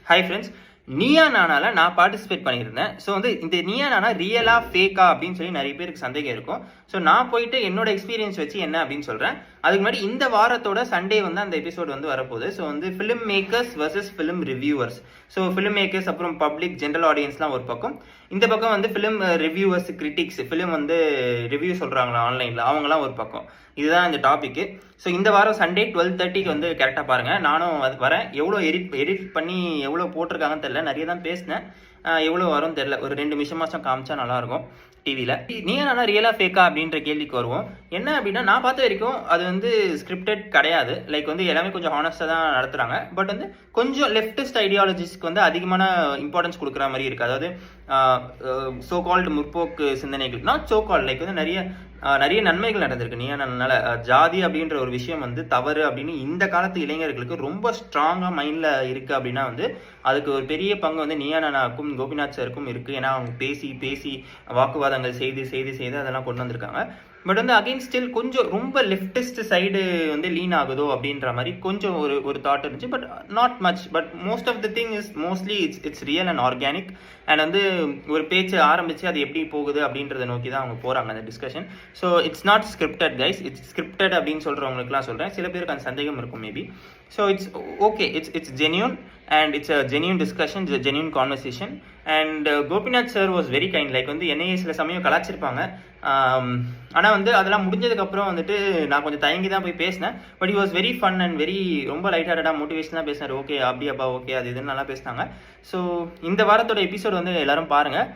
Hi friends, நீயா நானால நான் participate பண்ணியிருந்தேன். ஸோ வந்து இந்த நீயா நானா ரியலா ஃபேக்கா அப்படின்னு சொல்லி நிறைய பேருக்கு சந்தேகம் இருக்கும். ஸோ நான் போயிட்டு என்னோட எக்ஸ்பீரியன்ஸ் வச்சு என்ன அப்படின்னு சொல்கிறேன். அதுக்கு முன்னாடி இந்த வாரத்தோட சண்டே வந்து அந்த எபிசோட் வந்து வரப்போகுது. ஸோ வந்து film makers versus film reviewers. So film makers அப்புறம் பப்ளிக் ஜென்ரல் ஆடியன்ஸ்லாம் ஒரு பக்கம், இந்த பக்கம் வந்து ஃபிலிம் ரிவ்யூவர்ஸ், கிரிட்டிக்ஸ், ஃபிலிம் வந்து ரிவ்யூ சொல்கிறாங்களா ஆன்லைனில், அவங்களாம் ஒரு பக்கம். இதுதான் இந்த டாபிக். ஸோ இந்த வாரம் சண்டே 12:30க்கு வந்து கரெக்டாக பாருங்கள். நானும் அது வரேன். எவ்வளோ எடிட் பண்ணி எவ்வளோ போட்டிருக்காங்கன்னு தெரியல, நிறைய தான் பேசினேன். எவ்வளோ வரும் தெரியல, ஒரு 2 நிமிஷமாச்சும் காமிச்சா நல்லாயிருக்கும் டிவியில். நீயா நானா ரியலா ஃபேக்கா அப்படின்ற கேள்விக்கு வருவோம். என்ன அப்படின்னா, நான் பார்த்த வரைக்கும் அது வந்து ஸ்கிரிப்டட் கிடையாது. லைக் வந்து எல்லாமே கொஞ்சம் ஹானஸ்டாக தான் நடத்துகிறாங்க. பட் வந்து கொஞ்சம் லெஃப்டிஸ்ட் ஐடியாலஜிஸ்க்கு வந்து அதிகமான இம்பார்ட்டன்ஸ் கொடுக்குற மாதிரி இருக்குது. அதாவது சோ கால்டு முற்போக்கு சிந்தனைகள், நாட் சோ கால்டு, லைக் வந்து நிறைய நன்மைகள் நடந்திருக்கு நீயா நானால. ஜாதி அப்படின்ற ஒரு விஷயம் வந்து தவறு அப்படின்னு இந்த காலத்து இளைஞர்களுக்கு ரொம்ப ஸ்ட்ராங்காக மைண்டில் இருக்குது அப்படின்னா வந்து அதுக்கு ஒரு பெரிய பங்கு வந்து நீயா நானாக்கும் கோபிநாத் சாருக்கும் இருக்குது. ஏன்னா அவங்க பேசி வாக்குவாதங்கள் செய்து அதெல்லாம் கொண்டு வந்திருக்காங்க. பட் வந்து அகைன் ஸ்டில் கொஞ்சம் ரொம்ப லெஃப்டிஸ்ட் சைடு வந்து லீன் ஆகுதோ அப்படின்ற மாதிரி கொஞ்சம் ஒரு தாட் இருந்துச்சு. But not much. But most of the thing is mostly it's real and organic. And வந்து ஒரு பேச்சு ஆரம்பிச்சு அது எப்படி போகுது அப்படின்றத நோக்கி தான் அவங்க போகிறாங்க அந்த discussion. So it's not scripted guys. It's scripted அப்படின்னு சொல்கிறவங்களுக்குலாம் சொல்கிறேன். சில பேருக்கு அந்த சந்தேகம் இருக்கும் maybe. So it's okay, it's genuine and it's a genuine discussion, it's a genuine conversation. And Gopinath sir was very kind. Like வந்து என்னையே சில சமயம் கலாச்சிருப்பாங்க. ஆனால் வந்து அதெல்லாம் முடிஞ்சதுக்கப்புறம் வந்துட்டு நான் கொஞ்சம் தயங்கி தான் போய் பேசினேன். But he was very fun and very ரொம்ப லைட் ஹார்ட்டடாக மோட்டிவேஷனாக பேசினார். ஓகே அப்படியாப்பா, ஓகே அது இதுன்னு நல்லா பேசினாங்க. ஸோ இந்த வாரத்தோட எபிசோட் வந்து எல்லாரும் பாருங்கள்.